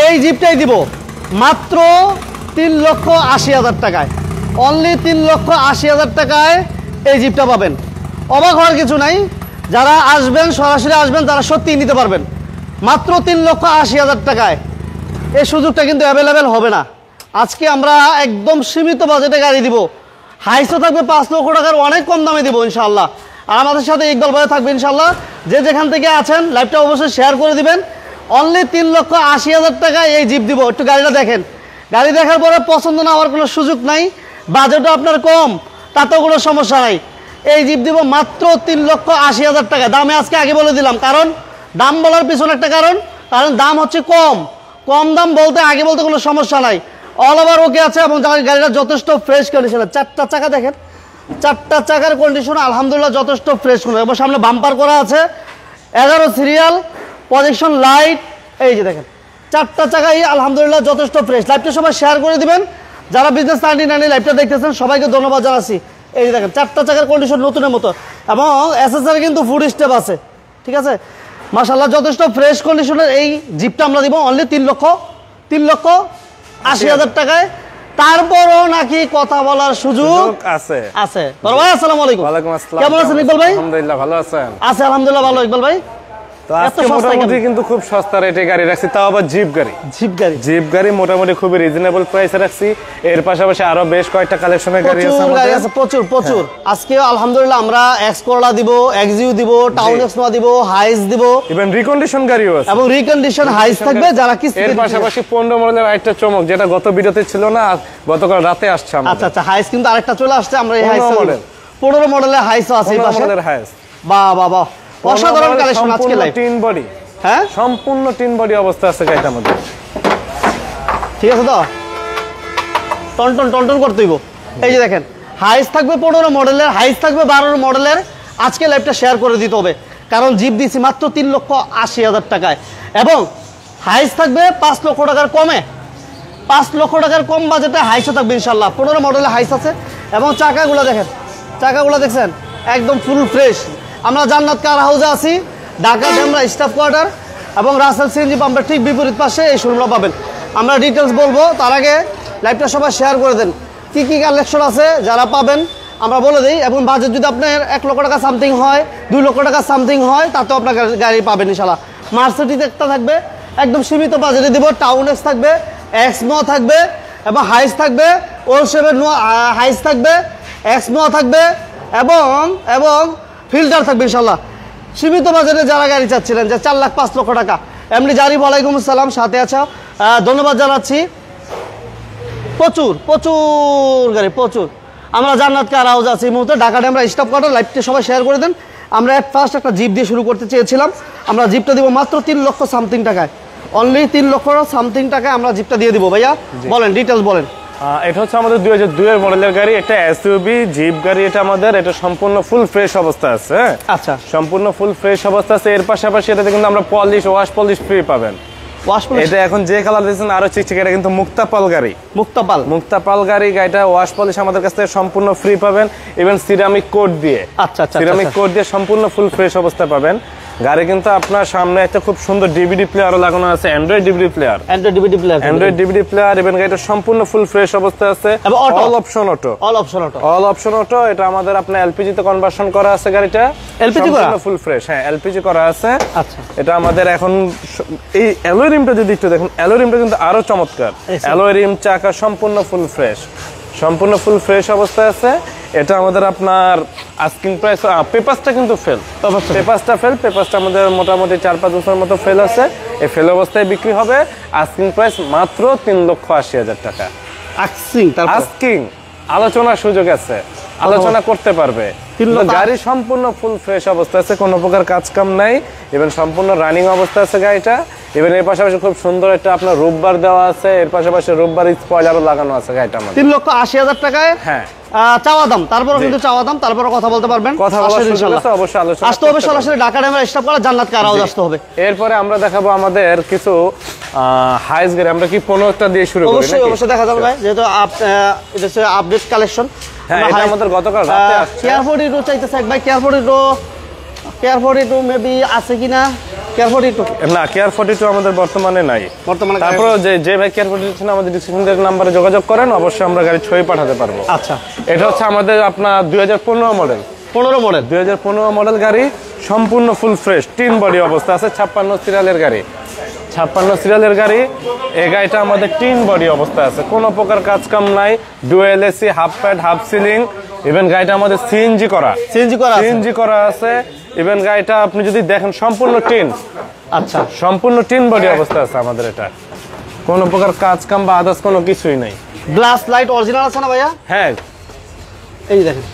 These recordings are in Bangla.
এই জিপটাই দিব মাত্র 3,80,000 টাকায়। অনলি 3,80,000 টাকায় এই জিপটা পাবেন। অবাক হওয়ার কিছু নাই, যারা আসবেন সরাসরি আসবেন তারা সত্যিই নিতে পারবেন। মাত্র 3,80,000 টাকায় এই সুযোগটা কিন্তু অ্যাভেলেবেল হবে না। আজকে আমরা একদম সীমিত বাজেটে গাড়ি দিব, হাইসও থাকবে 5 লক্ষ টাকার, অনেক কম দামে দিব ইনশাআল্লাহ। আর আমাদের সাথে ইকবাল ভাই থাকবে ইনশাআল্লাহ। যে যেখান থেকে আছেন লাইভটা অবশ্যই শেয়ার করে দিবেন। অনলি 3,80,000 টাকায় এই জিপ দিব। একটু গাড়িটা দেখেন, গাড়ি দেখার পরে পছন্দ না হওয়ার কোনো সুযোগ নাই, বাজেটও আপনার কম, তাতেও কোনো সমস্যা নাই। এই জিপ দিব মাত্র 3,80,000 টাকা। দামে আজকে আগে বলে দিলাম, কারণ দাম বলার পিছনে একটা কারণ দাম হচ্ছে কম। কম দাম বলতে আগে বলতে কোনো সমস্যা নাই, অল ওভার ওকে আছে এবং গাড়িটা যথেষ্ট ফ্রেশ কন্ডিশনে। 4টা চাকা দেখেন, 4টা চাকার কন্ডিশন আলহামদুলিল্লাহ যথেষ্ট ফ্রেশ কন্ডিশন। এবং সামনে বাম্পার করা আছে, 11 সিরিয়াল, প্রজেকশন লাইট। এই যে দেখেন 4টা চাকাই আলহামদুলিল্লাহ যথেষ্ট ফ্রেশ। লাইভটা সবাই শেয়ার করে দিবেন। যারা বিজনেস 99 লাইভটা দেখতেছেন সবাইকে ধন্যবাদ জানাচ্ছি। এই যে দেখেন 4টা চাকার কন্ডিশন নতুনের মতো, এবং এসএসআর কিন্তু ফুড স্টেপ আছে, ঠিক আছে মাশাআল্লাহ যথেষ্ট ফ্রেশ কন্ডিশনের এই জিপটা আমরা দিব অনলি 3,80,000 টাকায়। তারপরও নাকি কথা বলার সুযোগ আছে। বড় ভাই আসসালামু আলাইকুম। ওয়ালাইকুম আসসালাম। কেমন আছেন ইকবাল ভাই? আলহামদুলিল্লাহ ভালো আছেন? আছে আলহামদুলিল্লাহ ভালো। ইকবাল ভাই তো আজকে মোটামুটি কিন্তু খুব সস্তা রেটে গাড়ি রাখছি, তাও আবার জিপ গাড়ি মোটামুটি খুবই রিজনেবল প্রাইসে রাখছি। এর পাশাপাশি আরো বেশ কয়েকটা কালেকশনের গাড়ি আছে, প্রচুর। আজকে আলহামদুলিল্লাহ আমরা এক্স করলা দিব, এক্সইউ দিব, টাউন এক্স নোয়া দিব, হাইস দিব, ইভেন রিকন্ডিশন গাড়িও আছে এবং রিকন্ডিশন হাইস থাকবে যারা কিস্তি। এর পাশাপাশি 15 মডেলের আরেকটা চমক, যেটা গত ভিডিওতে ছিল না, গতকাল রাতে আসছে আমাদের। আচ্ছা হাইস কিন্তু আরেকটা চলে আসছে। আমরা এই হাইস 15 মডেলের হাইসও আছে এই পাশে। 15 মডেলের হাইস, বাহ অসাধারণ কালেকশন আজকে লাইভ। তিন বডি, হ্যাঁ সম্পূর্ণ তিন বডি অবস্থা আছে গাড়িটার মধ্যে, ঠিক আছে তো? টন করতে হইব। এই যে দেখেন হাইস থাকবে 15 মডেলের, হাইস থাকবে 12 মডেলের। আজকে লাইভটা শেয়ার করে দিতে হবে, কারণ জিপ দিছি মাত্র 3,80,000 টাকায়, এবং হাইস থাকবে 5 লক্ষ টাকার কমে। 5 লক্ষ টাকার কম বাজেটে হাইসও থাকবে ইনশাল্লাহ। 15 মডেলের হাইস আছে, এবং চাকাগুলো দেখেন, চাকাগুলো দেখছেন একদম ফুল ফ্রেশ। আমরা জান্নাত কার হাউসে আছি, ঢাকা ডেমরা স্টাফ কোয়ার্টার এবং রাসেল সিএনজি পাম্পের ঠিক বিপরীত পাশে এই শোরুমটা পাবেন। আমরা ডিটেলস বলবো, তার আগে লাইভটা সবাই শেয়ার করে দেন। কি কালেকশন আছে যারা পাবেন আমরা বলে দিই, এবং বাজেট যদি আপনার 1 লক্ষ টাকা সামথিং হয়, 2 লক্ষ টাকা সামথিং হয়, তাতেও আপনার গাড়ি পাবেন ইনশাল্লাহ। মার্সিডিজ একটা থাকবে একদম সীমিত বাজেটে দিব, টাউন এক্স থাকবে, এক্স নোয়া থাকবে, এবং হাইস থাকবে, ওল শেপের নোয়া হাইস থাকবে, এক্স নোয়া থাকবে, এবং ফিল্টার থাকবে ইনশাল্লাহ। সীমিত বাজারে যারা গাড়ি চাচ্ছিলেন যে 4,05,00,000 টাকা, এমনি জারিফ ওয়ালাইকুম আসসালাম সাথে আছো, ধন্যবাদ জানাচ্ছি। প্রচুর গাড়ি প্রচুর। আমরা জান্নাত কার হাউস আছি এই মুহূর্তে ঢাকা ডেমরা স্টাফ কোয়ার্টার। লাইভটি সবাই শেয়ার করে দেন। আমরা ফার্স্ট একটা জিপ দিয়ে শুরু করতে চেয়েছিলাম, আমরা জিপটা দিব মাত্র 3 লক্ষ সামথিং টাকায়। অনলি 3 লক্ষ সামথিং টাকায় আমরা জিপটা দিয়ে দিব। ভাইয়া বলেন, ডিটেলস বলেন। এটা হচ্ছে আমাদের 2002 এর মডেলের গাড়ি, একটা এসইউভি জিপ গাড়ি। এটা আমাদের এটা সম্পূর্ণ ফুল ফ্রেশ অবস্থা আছে। আচ্ছা, সম্পূর্ণ ফুল ফ্রেশ অবস্থা আছে। এর পাশাপাশি এটাতে কিন্তু আমরা ওয়াশ পলিশ ফ্রি পাবেন। এটা এখন যে কালার দিয়েছেন আরো চিকচিক, এটা কিন্তু মুক্তাপাল গাড়ি। মুক্তাপাল গাড়ি, গাড়িটা ওয়াশ পলিশ আমাদের কাছ থেকে সম্পূর্ণ ফ্রি পাবেন, ইভেন সিরামিক কোট দিয়ে। আচ্ছা, সিরামিক কোট দিয়ে সম্পূর্ণ ফুল ফ্রেশ অবস্থা পাবেন। গাড়ি কিন্তু আপনার সামনে একটা খুব সুন্দর ডিভিডি প্লেয়ারও লাগানো আছে, অ্যান্ড্রয়েড ডিভিডি প্লেয়ার, ইভেন গাড়িটা সম্পূর্ণ ফুল ফ্রেশ অবস্থা আছে। All option auto. এটা আমাদের আপনার এলপিজি তে কনভার্সন করা আছে গাড়িটা, এলপিজি করা ফুল ফ্রেশ। হ্যাঁ, এলপিজি করা আছে। আচ্ছা, এটা আমাদের এখন এই অ্যালয় রিমটা যদি একটু দেখুন, অ্যালয় রিমটা কিন্তু আরো চমৎকার। অ্যালয় রিম, চাকা সম্পূর্ণ ফুল ফ্রেশ অবস্থায় আছে। এটা আমাদের আপনার আস্কিং প্রাইস, পেপারসটা কিন্তু পেপারসটা আমাদের মোটামুটি 4-5 বছরের মতো ফেল আছে। এই ফেল অবস্থায় বিক্রি হবে। আস্কিং প্রাইস মাত্র 3,80,000 টাকা। আস্কিং আলোচনার সুযোগ আছে, আলোচনা করতে পারবে। গাড়ি সম্পূর্ণ ফুল ফ্রেশ অবস্থা আছে, কোনো প্রকার কাজ কাম নাই, ইভেন সম্পূর্ণ রানিং অবস্থা আছে গাড়িটা। ইভেন এর পাশাপাশি খুব সুন্দর একটা আপনার রূপবার দেওয়া আছে, এর পাশাপাশি রূপবার স্পয়লারও লাগানো আছে গাড়িটা আমাদের। 3,80,000 টাকায় হ্যাঁ চাওয়া দাম, তারপরে কিন্তু চাওয়া দাম, তারপরে কথা বলতে পারবেন। কথা বলার সুযোগ আছে, অবশ্যই আলোচনা আসতে হবে। সরাসরি ঢাকা ডেমরা স্টাফ করা জান্নাত কার হাউস আসতে হবে। এরপরে আমরা দেখাবো আমাদের কিছু হাইস গাড়ি। আমরা কি 15টা দিয়ে শুরু করি? অবশ্যই দেখা যাবে ভাই, যেহেতু এটা হচ্ছে আপডেট কালেকশন। হ্যাঁ, এটা আমাদের গতকাল রাতে আসছে। কেয়ার 42 চাইতেছে এক ভাই, কেয়ার 42 মেবি আছে কিনা কেয়ার 42 না, কেয়ার 42 আমাদের বর্তমানে নাই। তারপর যে ভাই কেয়ার 42 ছিল আমাদের ডিসক্রিপশন নাম্বারে যোগাযোগ করেন, অবশ্যই আমরা গাড়ি ছবি পাঠাতে পারবো। আচ্ছা, এটা হচ্ছে আমাদের আপনার 2015 মডেল। 2015 মডেল গাড়ি, সম্পূর্ণ ফুল ফ্রেশ, 3 বডি অবস্থা আছে, 56 সিরিয়ালের গাড়ি। 56 সিরিয়ালের গাড়ি, এই গাড়িটা আমাদের 3 বডি অবস্থা আছে, কোনো প্রকার কাজ কাম নাই, dual AC, half pad, half ceiling. Even গাড়িটা আমাদের সিএনজি করা আছে। ইভেন গাড়িটা আপনি যদি দেখেন সম্পূর্ণ টিন। আচ্ছা, সম্পূর্ণ টিন বডি অবস্থা আছে আমাদের এটা, কোনো প্রকার কাজ কাম বা আদার্স কোনো কিছুই নাই। গ্লাস লাইট অরিজিনাল আছে না ভাইয়া? হ্যাঁ, এই দেখেন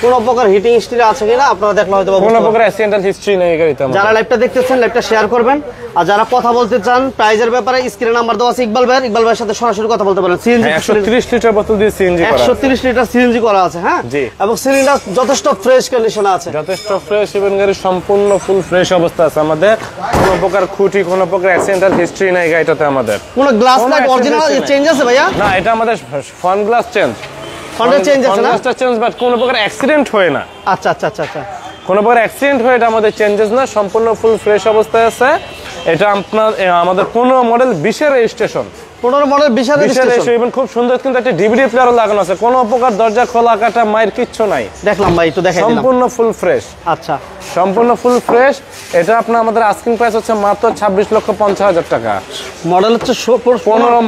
কোন প্রকার হিটিং হিস্ট্রি আছে কিনা আপনারা দেখলে হয়তো কোনো প্রকার অ্যাক্সিডেন্টাল হিস্ট্রি নেই গাড়িতে। যারা লাইভটা দেখতেছেন লাইভটা শেয়ার করবেন, আর যারা কথা বলতে চান প্রাইজের ব্যাপারে স্ক্রিনে নাম্বার দেওয়া আছে ইকবাল ভাইয়ের সাথে সরাসরি কথা বলতে পারেন। সিএনজি 130 লিটার বোতল দিয়ে সিএনজি করা, 130 লিটার সিএনজি করা আছে। হ্যাঁ, এবং সিলিন্ডার যথেষ্ট ফ্রেশ কন্ডিশনে আছে, যথেষ্ট ফ্রেশ। ইভেন গাড়ি সম্পূর্ণ ফুল ফ্রেশ অবস্থা আছে আমাদের, কোনো প্রকার খুঁটি, কোনো প্রকার অ্যাক্সিডেন্টাল হিস্ট্রি নাই গাড়িটাতে আমাদের। কোনো গ্লাস লাইট অরিজিনাল চেঞ্জ আছে ভাইয়া? না, এটা আমাদের ফ্রন্ট গ্লাস চেঞ্জ, বাট কোনো প্রকার অ্যাক্সিডেন্ট হয় না। আচ্ছা আচ্ছা আচ্ছা আচ্ছা, কোনো প্রকার অ্যাক্সিডেন্ট হয়ে এটা আমাদের চেঞ্জেস না, সম্পূর্ণ ফুল ফ্রেশ অবস্থায় আছে। এটা আপনার আমাদের 15 model 20 registration. 15 model 20 registration. Even খুব সুন্দর কিন্তু একটা ডিভিডি প্লেয়ারও লাগানো আছে, কোনো প্রকার দরজা খোলা কাটা মায়ের কিচ্ছু নাই। দেখলাম ভাই, একটু দেখাই দিলাম। সম্পূর্ণ ফুল ফ্রেশ। আচ্ছা, সম্পূর্ণ ফুল ফ্রেশ। এটা আপনার আমাদের আস্কিং প্রাইস হচ্ছে মাত্র 26,50,000 টাকা। মডেল হচ্ছে 15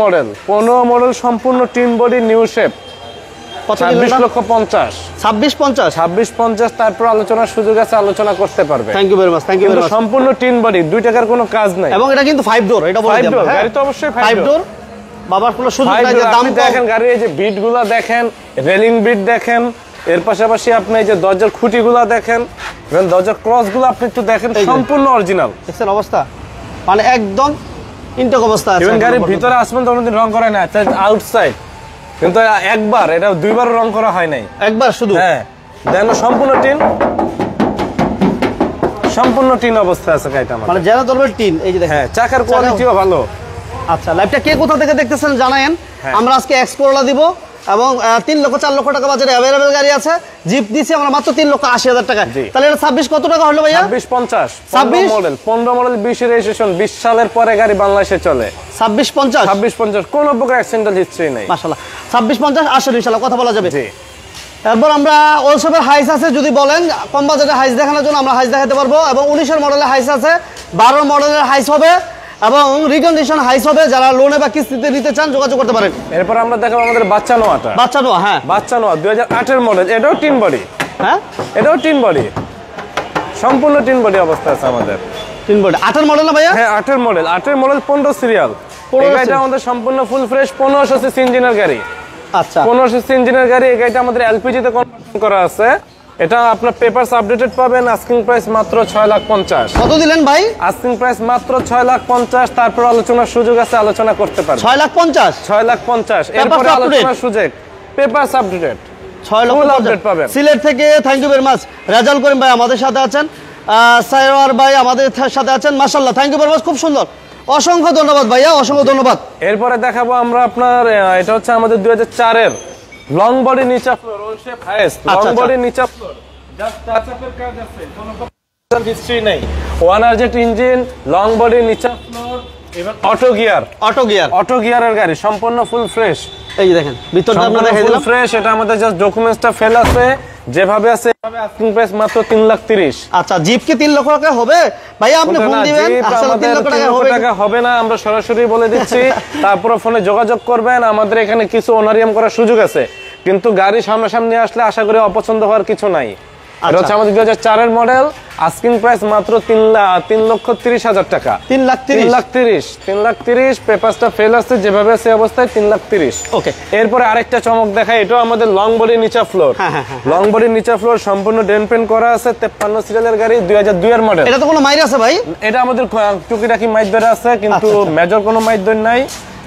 মডেল সম্পূর্ণ টিন বডি নিউ শেপ, 26,50,000। 26,50 তারপর আলোচনার সুযোগ আছে, আলোচনা করতে পারবে। Thank you very much, thank you very much. সম্পূর্ণ টিন বডি, 2 টাকার কোনো কাজ নাই। এবং এটা কিন্তু 5 ডোর, এটা বলে দিলাম। গাড়ি তো অবশ্যই 5 ডোর। বাবার কোনো সুযোগ নাই যে দাম দেখেন, গাড়ির এই যে বিটগুলো দেখেন, রেলিং বিট দেখেন, এর পাশাপাশি আপনি এই যে দরজার খুঁটিগুলো দেখেন, এবং দরজার ক্রসগুলো আপনি একটু দেখেন, সম্পূর্ণ অরিজিনাল। দেখছেন অবস্থা, মানে একদম ইনটেক অবস্থা আছে। এবং গাড়ির ভিতরে আসবেন তো কোনোদিন রং করা না, আউটসাইড কিন্তু একবার, এটা 2বার রং করা হয় নাই, একবার শুধু। হ্যাঁ, দেখেন সম্পূর্ণ টিন অবস্থা আছে গাড়িটা আমাদের, মানে যারা ধরবে টিন। এই যে দেখেন, হ্যাঁ, চাকার কোয়ালিটিও ভালো। আচ্ছা, লাইভটা কে কোথা থেকে দেখতেছেন জানায়েন। আমরা আজকে এক্স করলা দিব, এবং 3 লক্ষ 4 লক্ষ টাকা বাজারে অ্যাভেলেবেল গাড়ি আছে। জিপ দিছি আমরা মাত্র 3,80,000 টাকা। তাহলে এটা 26 কত টাকা হলো ভাইয়া? 26,50। 15 মডেল 20 রেজিস্ট্রেশন, 20 সালের পরে গাড়ি বাংলাদেশে চলে। 26,50 কোনো প্রকার অ্যাক্সিডেন্টাল হিস্ট্রি নাই। মাশাআল্লাহ, 26,50 আসলে ইনশাআল্লাহ কথা বলা যাবে। জি, তারপর আমরা ওলসবের হাইস আছে, যদি বলেন কম বাজেটে হাইস দেখানোর জন্য আমরা হাইস দেখাতে পারবো। এবং 19 মডেলের হাইস আছে, 12 মডেলের হাইস হবে, এবং রিকন্ডিশন হাইস হবে। যারা লোনে বা কিস্তিতে নিতে চান যোগাযোগ করতে পারেন। এরপর আমরা দেখাবো আমাদের বাচ্চা নোয়াটা। হ্যাঁ, বাচ্চা নোয়া 2008 এর মডেল, এটাও টিন বডি। হ্যাঁ, এটাও টিন বডি, সম্পূর্ণ টিন বডি অবস্থা আছে আমাদের। 3 বডি 8 এর মডেল না ভাইয়া? হ্যাঁ, 8 এর মডেল 15 সিরিয়াল। এই গাড়িটা আমাদের সম্পূর্ণ ফুল ফ্রেশ, 1500 সিসি ইঞ্জিনের গাড়ি। আচ্ছা, 1500 সিসি ইঞ্জিনের গাড়ি। এই গাড়িটা আমাদের এলপিজি তে কনভার্সন করা আছে। এটা আপনার পেপারস আপডেটেড পাবেন। আস্কিং প্রাইস মাত্র 6,50,000। কত দিলেন ভাই? আস্কিং প্রাইস মাত্র 6,50,000। তারপর আলোচনার সুযোগ আছে, আলোচনা করতে পারবেন। 6,50,000। 6,50,000 এরপর আলোচনার সুযোগ, পেপারস আপডেটেড 6,50,000 আপডেট পাবেন। সিলেট থেকে thank you very much. Rezaul Karim ভাই আমাদের সাথে আছেন, সাইওয়ার ভাই আমাদের সাথে আছেন। মাশাআল্লাহ, থ্যাংক ইউ ভেরি মাচ, খুব সুন্দর, অসংখ্য ধন্যবাদ ভাইয়া, অসংখ্য ধন্যবাদ। এরপরে দেখাবো আমরা আপনার, এটা হচ্ছে আমাদের 2004 এর লং বডি নিচা ফ্লোর, ওল শেপ হাইস্ট, লং বডি নিচা ফ্লোর, জাস্ট টাচ আপের কাজ আছে, কোনো প্রকার হিস্ট্রি নাই। 1RZ ইঞ্জিন, লং বডি নিচা ফ্লোর, এবং অটো গিয়ারের গাড়ি, সম্পূর্ণ ফুল ফ্রেশ। এই যে দেখেন ভিতরটা আপনারা দেখাই দিলাম, ফ্রেশ। এটা আমাদের জাস্ট ডকুমেন্টসটা ফেল আছে, যেভাবে আছে এভাবে। আস্কিং প্রাইস মাত্র 3,30,000। আচ্ছা, জিপ কি 3 লক্ষ টাকা হবে ভাইয়া? আপনি ফোন দিবেন, আসলে 3 লক্ষ টাকা হবে না, আমরা সরাসরি বলে দিচ্ছি। তারপর ফোনে যোগাযোগ করবেন। আমাদের এখানে কিছু অনারিয়াম করার সুযোগ আছে, কিন্তু গাড়ি সামনাসামনি আসলে আশা করি অপছন্দ হওয়ার কিছু নাই। এটা হচ্ছে আমাদের 2004 এর মডেল। আস্কিং প্রাইস মাত্র 3,30,000 টাকা। 3,30,000। পেপারসটা ফেল আছে, যেভাবে আছে অবস্থায় 3,30,000। ওকে, এরপরে আরেকটা চমক দেখাই। এটাও আমাদের লং বডি নিচা ফ্লোর। লং বডি নিচা ফ্লোর, সম্পূর্ণ ডেন্ট পেন্ট করা আছে, 53 সিরিয়ালের গাড়ি, 2002 এর মডেল। এটা তো কোনো মাইর আছে ভাই? এটা আমাদের টুকিটাকি মাইর ধরে আছে, কিন্তু মেজর কোনো মাইর ধরে নাই,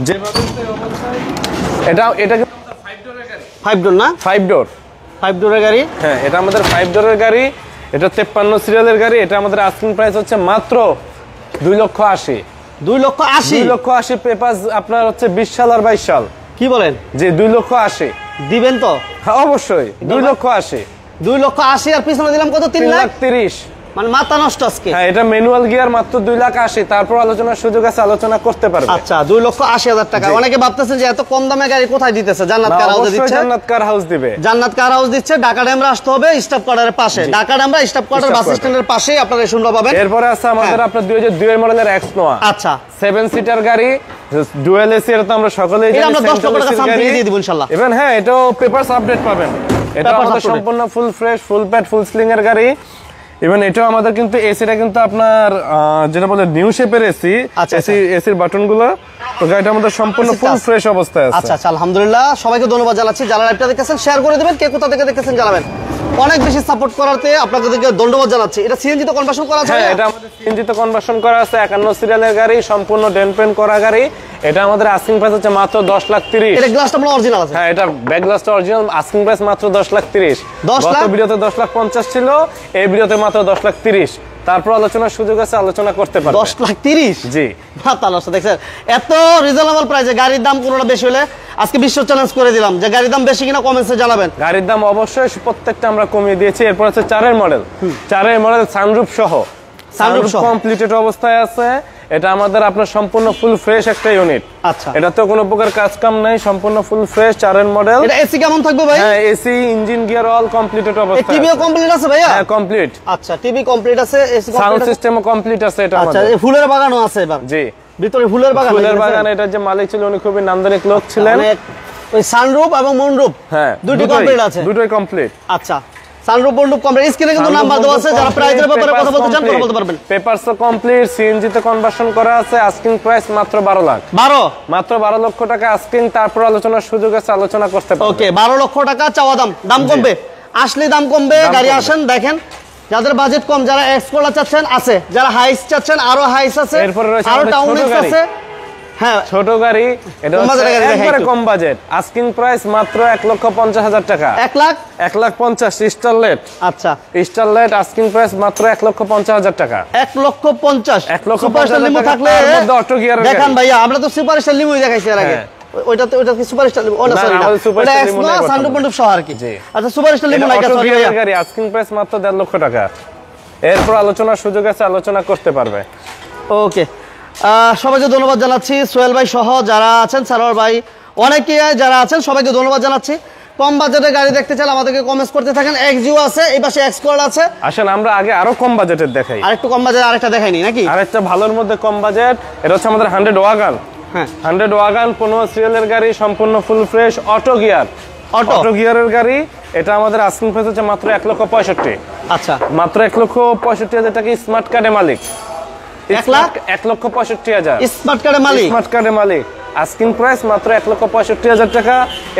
যেভাবে অবস্থায়। এটা কিন্তু 5 ডোরের গাড়ি। 5 ডোর না? 5 ডোরের গাড়ি। হ্যাঁ, এটা আমাদের 5 ডোরের গাড়ি। এটা 53 সিরিয়ালের গাড়ি। এটা আমাদের আস্কিং প্রাইস হচ্ছে মাত্র 2,80,000। 2,80,000। পেপারস আপনার হচ্ছে 20 সাল আর 22 সাল। কি বলেন? জি, 2,80,000 দিবেন তো? হ্যাঁ, অবশ্যই 2,80,000। 2,80,000 আর পিছনে দিলাম কত? 3,30,000। মানে মাথা নষ্ট আজকে। হ্যাঁ, এটা ম্যানুয়াল গিয়ার, মাত্র 2,80,000, তারপর আলোচনার সুযোগ আছে, আলোচনা করতে পারবে। আচ্ছা, 2,80,000 টাকা। অনেকে ভাবতেছেন যে এত কম দামে গাড়ি কোথায় দিতেছে? জান্নাত কার হাউসে দিচ্ছে। জান্নাত কার হাউস দিবে, জান্নাত কার হাউস দিচ্ছে। ঢাকা ডেমরা আসতে হবে, স্টাফ কোয়ার্টারের পাশে। ঢাকা ডেমরা স্টাফ কোয়ার্টার বাস স্ট্যান্ডের পাশেই আপনারা এই শোরুমটা পাবেন। এরপরে আছে আমাদের আপনার 2002 এর মডেলের এক্সনোয়া। আচ্ছা, 7 সিটার গাড়ি, ডুয়াল এসি। এটা তো আমরা সকলেই জানি, আমরা 10 টাকা সামথিং দিয়ে দিব ইনশাআল্লাহ। ইভেন হ্যাঁ, এটাও পেপারস আপডেট পাবেন। এটা আমাদের সম্পূর্ণ ফুল ফ্রেশ, ফুল প্যাড, ফুল স্লিং এর গাড়ি। ইভেন এটাও আমাদের কিন্তু এসিটা কিন্তু আপনার যেটা বলে নিউ শেপের এসি। এসির বাটন গুলো, তো গাড়িটা আমাদের সম্পূর্ণ ফুল ফ্রেশ অবস্থায় আছে। আচ্ছা আচ্ছা, আলহামদুলিল্লাহ। সবাইকে ধন্যবাদ জানাচ্ছি। যারা লাইভটা দেখতেছেন শেয়ার করে দিবেন, কে কোথা থেকে দেখতেছেন জানাবেন। অনেক বেশি সাপোর্ট করাতে আপনাদেরকে ধন্যবাদ জানাচ্ছি। এটা সিএনজি তো কনভার্সন করা আছে? হ্যাঁ, এটা আমাদের সিএনজি তে কনভার্সন করা আছে। 51 সিরিয়ালের গাড়ি, সম্পূর্ণ ডেন্ট পেন্ট করা গাড়ি। এটা আমাদের আস্কিং প্রাইস হচ্ছে মাত্র 10,30,000। এটা গ্লাসটা আপনার অরিজিনাল আছে? হ্যাঁ, এটা ব্যাক গ্লাসটা অরিজিনাল। আস্কিং প্রাইস মাত্র 10,30,000। গত ভিডিওতে 10,50,000 ছিল, এই ভিডিওতে মাত্র 10,30,000। তারপর আলোচনার সুযোগ আছে, আলোচনা করতে পারবে। 10,30,000? জি, মাশাআল্লাহ। দেখছেন এত রিজনেবল প্রাইসে গাড়ির দাম কোনটা বেশি হলে আজকে বিশ্ব চ্যালেঞ্জ করে দিলাম যে গাড়ির দাম বেশি কিনা কমেন্টসে জানাবেন। গাড়ির দাম অবশ্যই প্রত্যেকটা আমরা কমিয়ে দিয়েছি। এরপর আছে 4 মডেল, 4 মডেল সানরুফ সহ, সানরুফ কমপ্লিটেড অবস্থায় আছে। এটা আমাদের আপনার সম্পূর্ণ ফুল ফ্রেশ একটা ইউনিট। আচ্ছা, এটা তো কোনো প্রকার কাজ কাম নাই, সম্পূর্ণ ফুল ফ্রেশ 4 মডেল। এটা এসি কেমন থাকবে ভাই? হ্যাঁ, AC, engine, gear all completed অবস্থায়। টিভিও কমপ্লিট আছে ভাইয়া? হ্যাঁ, কমপ্লিট। আচ্ছা, টিভি কমপ্লিট আছে, এসি কমপ্লিট আছে, সাউন্ড সিস্টেমও কমপ্লিট আছে এটা আমাদের। আচ্ছা, এই ফুলের বাগানও আছে এবার? জি, ভিতরে ফুলের বাগান। ফুলের বাগান। এটা যে মালিক ছিল উনি খুবই নান্দনিক লোক ছিলেন। ওই সানরুফ এবং মুনরুফ হ্যাঁ, দুটোই কমপ্লিট আছে? দুটোই কমপ্লিট। আচ্ছা, সানরুফ মুনরুফ কমপ্লিট। স্ক্রিনে কিন্তু নাম্বার দেওয়া আছে, যারা প্রাইসের ব্যাপারে কথা বলতে চান কথা বলতে পারবেন। পেপারসও কমপ্লিট, সিএনজি তে কনভার্সন করা আছে। আস্কিং প্রাইস মাত্র 12 লাখ। মাত্র 12 লক্ষ টাকা আস্কিং। তারপর আলোচনার সুযোগ আছে, আলোচনা করতে পারবেন। ওকে, 12 লক্ষ টাকা চাওয়া দাম। দাম কমবে, আসলে দাম কমবে। গাড়ি আসেন দেখেন। যাদের বাজেট কম, যারা এক্সকোলা চাচ্ছেন আছে, যারা হাইস চাচ্ছেন আরো হাইস আছে, এরপরে রয়েছে আরো টাউন এক্স আছে। হ্যাঁ, ছোট গাড়ি। এটা একবারে কম বাজেট। আস্কিং প্রাইস মাত্র 1,50,000 টাকা। 1,50,000 স্টারলেট। আচ্ছা, স্টারলেট আস্কিং প্রাইস মাত্র 1,50,000 টাকা। 1,50,000। 1,50,000 লিমো থাকলে অটো গিয়ার দেখান ভাইয়া। আমরা তো সুপার স্টার লিমোই দেখাইছি এর আগে। ওইটা কি সুপার স্টার লিমো? ওটা সরি না, ওটা এক্সকোলা সানরুফ মুনরুফ সহ আর কি। আচ্ছা, সুপার স্টার লিমো নাই, অটো গিয়ারের গাড়ি আস্কিং প্রাইস মাত্র 1.5 লক্ষ টাকা। এরপর আলোচনার সুযোগ আছে, আলোচনা করতে পারবে। ওকে, সবাইকে ধন্যবাদ জানাচ্ছি। সোহেল ভাই সহ যারা আছেন, সারোয়ার ভাই, অনেকে যারা আছেন, সবাইকে ধন্যবাদ জানাচ্ছি। কম বাজেটের গাড়ি দেখতে চাইলে আমাদেরকে কমেন্টস করতে থাকেন। এক্সইউ আছে, এই পাশে এক্সকোলা আছে। আসেন আমরা আগে আরো কম বাজেটের দেখাই। আরেকটু কম বাজেট আরেকটা দেখাইনি নাকি? আরেকটা ভালোর মধ্যে কম বাজেট। এটা হচ্ছে আমাদের 100 ওয়াগন। হ্যাঁ, 100 ওয়াগন 15 সিরিয়ালের গাড়ি, সম্পূর্ণ full fresh auto gear. Auto গিয়ারের গাড়ি। এটা আমাদের আস্কিং প্রাইস হচ্ছে মাত্র 1,65,000। আচ্ছা, মাত্র 1,65,000 টাকা স্মার্ট কার্ডে মালিক। 1,65,000 স্মার্ট কার্ডের মালিক। স্মার্ট কার্ডের মালিক। আস্কিং প্রাইস মাত্র 1,65,000 টাকা।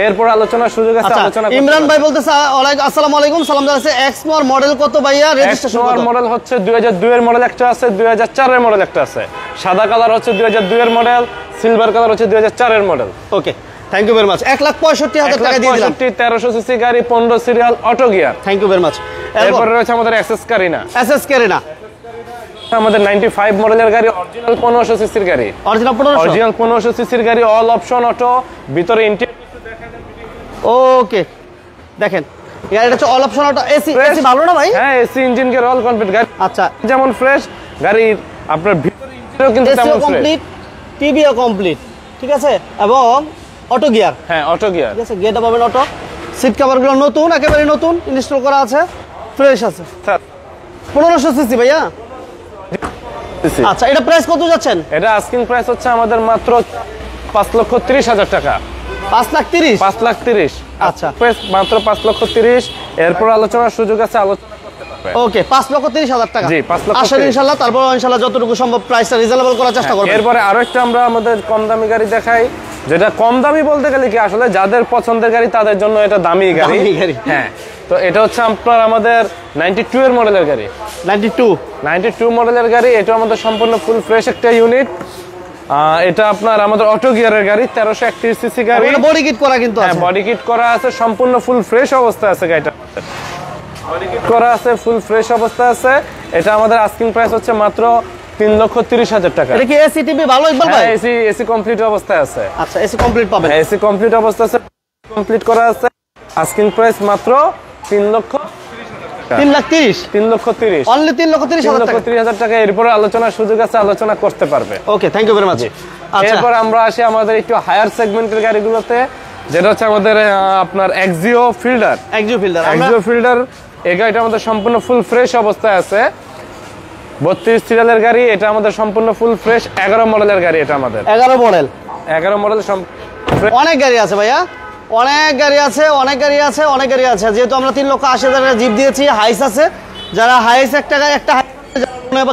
এরপর আলোচনার সুযোগ আছে, আলোচনা। ইমরান ভাই বলতেছে আসসালামু আলাইকুম, সালাম জানাচ্ছি। এক্সমোর মডেল কত ভাইয়া? রেজিস্ট্রেশন কত? মডেল হচ্ছে 2002 এর মডেল একটা আছে, 2004 এর মডেল একটা আছে। সাদা কালার হচ্ছে 2002 এর মডেল, সিলভার কালার হচ্ছে 2004 এর model. Okay, thank you very much. 1,65,000 টাকা দিয়ে দিলাম। 1300 সিসি গাড়ি, 15 serial auto gear. Thank you very much. এরপর রয়েছে আমাদের এসএস কারিনা। আমাদের 95 মডেলের গাড়ি, অরিজিনাল 1500 সিসির গাড়ি। অরিজিনাল 1500 সিসির গাড়ি, অল অপশন অটো। ভিতরে ওকে, দেখেন গাড়িটা হচ্ছে অল অপশন অটো। এসি ভালো না ভাই? হ্যাঁ, AC, engine gear all complete গাড়ি। আচ্ছা, যেমন ফ্রেশ গাড়ির আপনার ভিতরে ইঞ্জিনও কিন্তু তেমন কমপ্লিট, টিভিও কমপ্লিট, ঠিক আছে, এবং অটো গিয়ার। হ্যাঁ, অটো গিয়ার, ঠিক আছে। গেটআপ পাবেন অটো। সিট কভারগুলো নতুন, একেবারে নতুন ইনস্টল করা আছে, ফ্রেশ আছে। স্যার 1500 সিসি ভাইয়া? আচ্ছা, এটা প্রাইস কত যাচ্ছেন? এটা আস্কিং প্রাইস হচ্ছে আমাদের মাত্র 5,30,000 টাকা। 5,30,000? 5,30,000। আচ্ছা, প্রাইস মাত্র 5,30,000। এরপর আলোচনার সুযোগ আছে, আলোচনা করতে পারবে। ওকে, 5,30,000 টাকা। জি, 5,30,000। আসলে ইনশাআল্লাহ, তারপর ইনশাআল্লাহ যতটুকু সম্ভব প্রাইসটা রিজনেবল করার চেষ্টা করব। এরপরে আরো একটা আমরা আমাদের কম দামি গাড়ি দেখাই, যেটা কম দামি বলতে গেলে কি আসলে যাদের পছন্দের গাড়ি তাদের জন্য এটা দামি গাড়ি। হ্যাঁ, তো এটা হচ্ছে আপনার আমাদের 92 এর মডেলের গাড়ি। 92 মডেলের গাড়ি। এটা আমাদের সম্পূর্ণ ফুল ফ্রেশ একটা ইউনিট। এটা আপনার আমাদের অটো গিয়ারের গাড়ি, 1331 সিসি গাড়ি। বডি কিট করা কিন্তু আছে? হ্যাঁ, বডি কিট করা আছে, সম্পূর্ণ ফুল ফ্রেশ অবস্থায় আছে গাড়িটা। বডি কিট করা আছে, ফুল ফ্রেশ অবস্থায় আছে। এটা আমাদের আস্কিং প্রাইস হচ্ছে মাত্র 3,30,000 টাকা। এটা কি এসি টিভি ভালো ইকবাল ভাই? এসি কমপ্লিট অবস্থায় আছে। আচ্ছা, এসি কমপ্লিট পাবেন? এসি কমপ্লিট অবস্থায় আছে, কমপ্লিট করা আছে। আস্কিং প্রাইস মাত্র 3,30,000 টাকা। 3,30,000 অনলি 3,30,000 টাকা। এরপরে আলোচনার সুযোগ আছে, আলোচনা করতে পারবে। ওকে, থ্যাংক ইউ ভেরি মাচ। এরপর আমরা আসি আমাদের একটু হায়ার সেগমেন্টের গাড়িগুলোতে, যেটা হচ্ছে আমাদের আপনার এক্সিও ফিল্ডার। এই গাড়িটা আমাদের সম্পূর্ণ ফুল ফ্রেশ অবস্থায় আছে, 32 সিরিয়ালের গাড়ি। এটা আমাদের সম্পূর্ণ ফুল ফ্রেশ 11 মডেলের গাড়ি। এটা আমাদের 11 মডেল। অনেক গাড়ি আছে ভাইয়া, অনেক গাড়ি আছে। যেহেতু আমরা 3,80,000 জিপ দিয়েছি, হাইস আছে। যারা হাইস একটা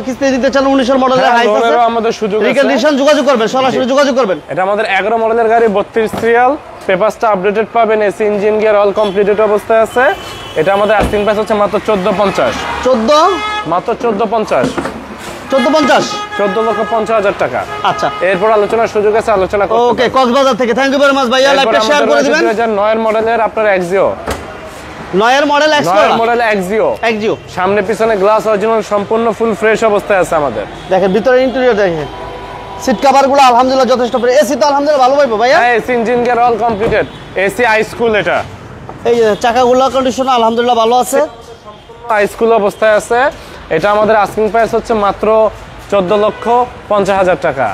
কিস্তি দিতে চান 19 মডেলের হাইস আছে, আমাদের সুযোগ আছে, রিকন্ডিশন যোগাযোগ করবেন, সরাসরি যোগাযোগ করবেন। এটা আমাদের 11 মডেলের গাড়ি, 32 সিরিয়াল, পেপারসটা আপডেটেড পাবেন, AC engine gear all completed অবস্থায় আছে। এটা আমাদের আস্কিং প্রাইস হচ্ছে মাত্র 14,50,000 14,50,000 টাকা। আচ্ছা, এরপর আলোচনার সুযোগ আছে, আলোচনা করতে। ওকে, কক্সবাজার থেকে থ্যাংক ইউ ভেরি মাচ ভাইয়া, লাইভটা শেয়ার করে দিবেন। 2009 মডেলের আপনার এক্সিও, 9 মডেল এক্সিও, সামনে পিছনে গ্লাস অরিজিনাল, সম্পূর্ণ ফুল ফ্রেশ অবস্থায় আছে আমাদের। দেখেন ভিতরে ইন্টেরিয়র দেখেন, সিট কভারগুলো আলহামদুলিল্লাহ যথেষ্ট ফ্রেশ। এসি তো আলহামদুলিল্লাহ ভালো পাইবো ভাইয়া। হ্যাঁ, AC engine gear all completed, AC high school. এটা এই যে চাকাগুলো কন্ডিশন আলহামদুলিল্লাহ ভালো আছে, হাই স্কুল অবস্থায় আছে। এটা আমাদের আস্কিং প্রাইস হচ্ছে মাত্র 14,50,000 টাকা।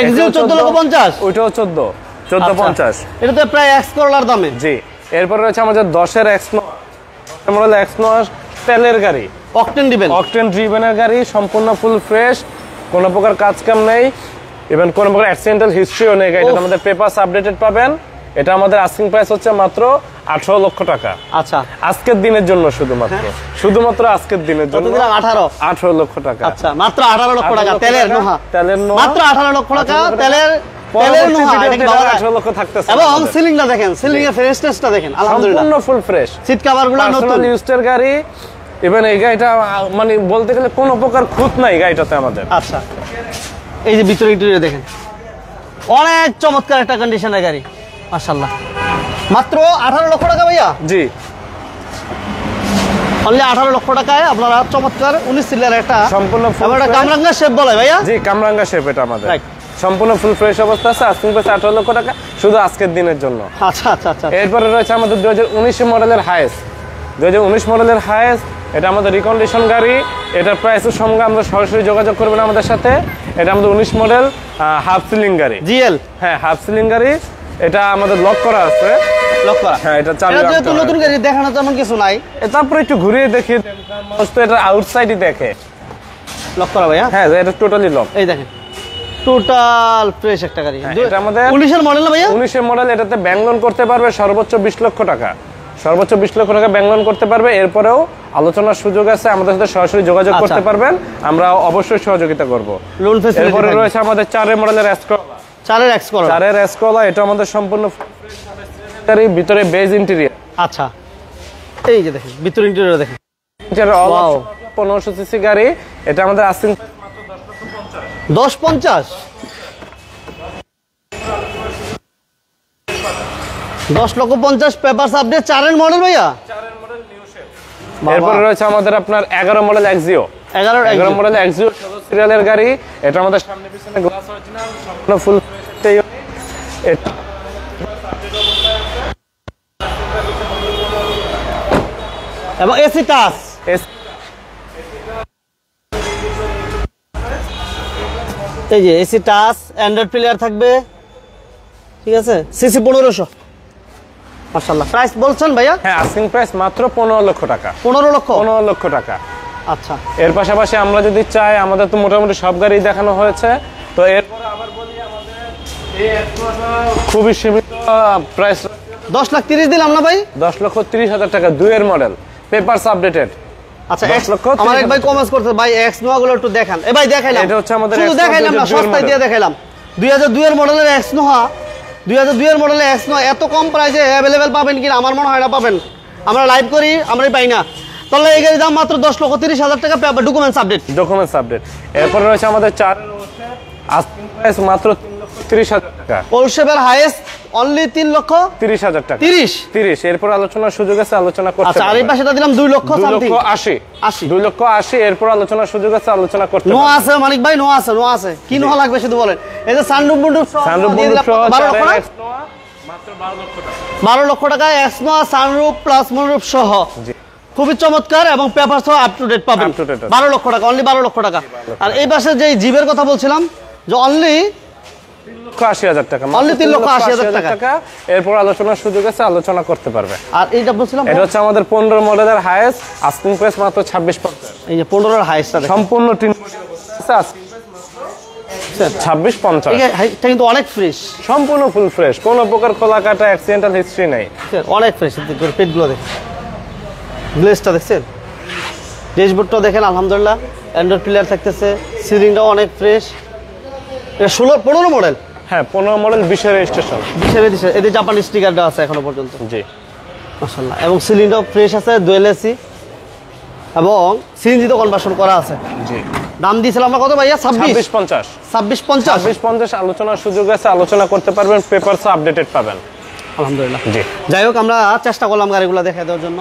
এক্সিও 14,50,000, ওইটাও 14,50,000। এটা তো প্রায় এক্স করলার দামে। জি। এরপর রয়েছে আমাদের 10-এর এক্সনো মডেল, এক্সনো তেলের গাড়ি, অকটেন ড্রিভেনের গাড়ি, সম্পূর্ণ ফুল ফ্রেশ, কোনো প্রকার কাজ কাম নেই, ইভেন কোনো প্রকার অ্যাক্সিডেন্টাল হিস্ট্রিও নেই। গাড়িটা আমাদের পেপারস আপডেটেড পাবেন। এটা আমাদের আস্কিং প্রাইস হচ্ছে মাত্র 18 লক্ষ টাকা। আচ্ছা, আজকের দিনের জন্য শুধুমাত্র আজকের দিনের জন্য 18 লক্ষ টাকা। আচ্ছা, মাত্র 18 লক্ষ টাকা তেলের নোহা, মাত্র 18 লক্ষ টাকা তেলের নোহা। 18 লক্ষ থাকতেছে। এবং সিলিংটা দেখেন, সিলিং এর ফ্রেশনেসটা দেখেন আলহামদুলিল্লাহ, সম্পূর্ণ ফুল ফ্রেশ, সিট কভারগুলো নতুন, ইউজড গাড়ি। ইভেন এই গাড়িটা মানে বলতে গেলে কোনো প্রকার খুঁত নাই গাড়িটাতে আমাদের। আচ্ছা, এই যে ভিতরে ইন্টেরিয়র দেখেন, অনেক চমৎকার একটা কন্ডিশনের গাড়ি মাশাআল্লাহ। মাত্র 18 লক্ষ টাকা ভাইয়া। জি, অনলি 18 লক্ষ টাকায় আপনারা চমৎকার 19 সিরিয়ালের একটা সম্পূর্ণ কামরাঙ্গা শেপ বলে ভাইয়া। জি, কামরাঙ্গা শেপ এটা আমাদের, সম্পূর্ণ ফুল ফ্রেশ অবস্থা আছে। আস্কিং প্রাইস 18 লক্ষ টাকা শুধু আজকের দিনের জন্য। আচ্ছা আচ্ছা আচ্ছা। এরপরে রয়েছে আমাদের 2019 মডেলের হাইস, এটা আমাদের রিকন্ডিশন গাড়ি। এটার প্রাইসের সঙ্গে আমরা সরাসরি যোগাযোগ করবেন আমাদের সাথে। এটা আমাদের 19 মডেল হাফ সিলিং গাড়ি, জিএল। হ্যাঁ, হাফ সিলিং গাড়ি। এটা আমাদের লক করা আছে, হ্যাঁ, এটা চালু রাখতে হবে। নতুন গাড়ি দেখানো তেমন কিছু নাই, তারপরে একটু ঘুরিয়ে দেখি, এটা আউটসাইডই দেখে। লক করা ভাইয়া? হ্যাঁ, এটা টোটালি লক। এই দেখেন, টোটাল ফ্রেশ একটা গাড়ি। এটা আমাদের 19 মডেল না ভাইয়া? 19 মডেল। এটাতে ব্যাংক লোন করতে পারবে সর্বোচ্চ 20 লক্ষ টাকা, ব্যাংক লোন করতে পারবে। এরপরেও আলোচনার সুযোগ আছে, আমাদের সাথে সরাসরি যোগাযোগ করতে পারবেন, আমরা অবশ্যই সহযোগিতা করব। Loan facility. এরপরে রয়েছে আমাদের 4 মডেলের এসকোলা, 4 এসকোলা। এটা আমাদের সম্পূর্ণ ভিতরে বেজ ইন্টেরিয়র। আচ্ছা, এই যে দেখেন ভিতরে ইন্টেরিয়র দেখেন, 1500 সিসি গাড়ি। এটা আমাদের আস্কিং 10,50, 10,50,000 পেপারস আপডেট। 4 মডেল ভাইয়া? 4 মডেল নিউ শেপ। এরপর রয়েছে আমাদের আপনার 11 মডেল এক্সিও, 11 মডেল এক্সিও সিরিয়ালের গাড়ি। এটা আমাদের সামনে পিছনে গ্লাস অরিজিনাল, সম্পূর্ণ ফুল ফ্রেশ। এবং এসি টাচ, এই যে এসি টাচ, অ্যান্ড্রয়েড প্লেয়ার থাকবে, ঠিক আছে। সিসি 1500 মাশাআল্লাহ। প্রাইস বলছেন ভাইয়া? হ্যাঁ, আস্কিং প্রাইস মাত্র 15 লক্ষ টাকা। 15 লক্ষ টাকা। আচ্ছা, এর পাশাপাশি আমরা যদি চাই, আমাদের তো মোটামুটি সব গাড়ি দেখানো হয়েছে, তো এরপরে আবার বলি আমাদের এই খুবই সীমিত প্রাইস, 10,30,000 দিলাম না ভাই? 10,30,000 টাকা, 2 এর মডেল, পেপারস আপডেটেড। আচ্ছা, আমার এক ভাই কমেন্টস করতে, ভাই এক্স নোয়া গুলো একটু দেখান। এই ভাই দেখাইলাম, এটা হচ্ছে আমাদের শুধু দেখাইলাম না, সস্তায় দিয়ে দেখাইলাম। 2002 এর মডেলের এক্স নোয়া, 2002 এর মডেলের এক্স নোয়া এত কম প্রাইসে अवेलेबल পাবেন কিনা আমার মনে হয় না পাবেন। আমরা লাইভ করি, আমরাই পাই না। তাহলে এই গাড়ির দাম মাত্র 10,30,000 টাকা, ডকুমেন্টস আপডেট। এরপর রয়েছে আমাদের 4 এর আস্কিং প্রাইস মাত্র 3,30,000 টাকা। ওলশেপের হাইয়েস্ট অনলি 3,30,000 টাকা। 30। এরপর আলোচনার সুযোগ আছে, আলোচনা করতে। আচ্ছা, আর এই পাশেটা দিলাম 2,80,000। 2,80,000। এরপর আলোচনার সুযোগ আছে, আলোচনা করতে। নো আছে মানিক ভাই, নো আছে। কি নো লাগবে শুধু বলেন। এই যে সানরুফ সহ 12 লক্ষ টাকা। 12 লক্ষ টাকায় X no sunroof plus moonroof সহ, খুবই চমৎকার এবং পেপার সহ আপ টু ডেট পাবেন। Up to date আছে। 12 লক্ষ টাকা, অনলি 12 লক্ষ টাকা। আর এই পাশে যে জিপের কথা বলছিলাম যে অনলি 3,80,000 টাকা, Only 3,80,000 টাকা। এরপর আলোচনার সুযোগ আছে, আলোচনা করতে পারবে। আর এইটা বলছিলাম এটা হচ্ছে আমাদের 15 মডেলের হাইয়েস্ট, আস্কিং প্রাইস মাত্র 26,50। এই যে 15 এর হাইস্টটা দেখেন, সম্পূর্ণ টিন আছে, asking price 26,50। এটা কিন্তু অনেক ফ্রেশ, সম্পূর্ণ ফুল ফ্রেশ, কোনো প্রকার খোলা কাটা অ্যাক্সিডেন্টাল হিস্ট্রি নেই। অনেক ফ্রেশ। পেটগুলো দেখেন, গ্লেজটা দেখছেন, ড্যাশবোর্ডটা দেখেন, আলহামদুলিল্লাহ অ্যান্ড্রয়েড প্লেয়ার থাকতেছে, সিলিংটাও অনেক ফ্রেশ। এটা 15 মডেল, হ্যাঁ 15 মডেল 20 রেজিস্ট্রেশন। এদের জাপানি স্টিকারটা আছে এখনো পর্যন্ত, জি মাশাআল্লাহ। এবং সিলিংটাও ফ্রেশ আছে, ডুয়েল এসি এবং সিএনজি তো কনভার্সন করা আছে। জি। দাম দিয়েছিলাম আমরা কত ভাইয়া? 26,50। 26,50। আলোচনার সুযোগ আছে, আলোচনা করতে পারবেন, পেপারস আপডেটেড পাবেন। আলহামদুলিল্লাহ। জি। যাই হোক, আমরা চেষ্টা করলাম গাড়িগুলো দেখা দেওয়ার জন্য।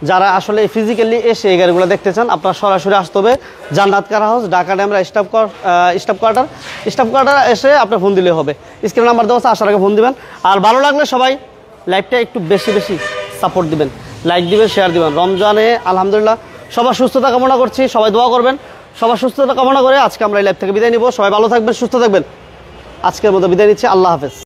যারা আসলে ফিজিক্যালি এসে এই গাড়িগুলো দেখতে চান, আপনারা সরাসরি আসতে হবে জান্নাত কার house, Dhaka Demra staff quarter এসে আপনার ফোন দিলে হবে। স্ক্রিন নাম্বার দেওয়া আছে, আসার আগে ফোন দিবেন। আর ভালো লাগলে সবাই লাইভটা একটু বেশি বেশি সাপোর্ট দিবেন, লাইক দিবেন, শেয়ার দিবেন। রমজানে আলহামদুলিল্লাহ সবার সুস্থতা কামনা করছি, সবাই দোয়া করবেন। সবার সুস্থতা কামনা করে আজকে আমরা এই লাইভ থেকে বিদায় নিব। সবাই ভালো থাকবেন, সুস্থ থাকবেন। আজকের মতো বিদায় নিচ্ছি, আল্লাহ হাফেজ।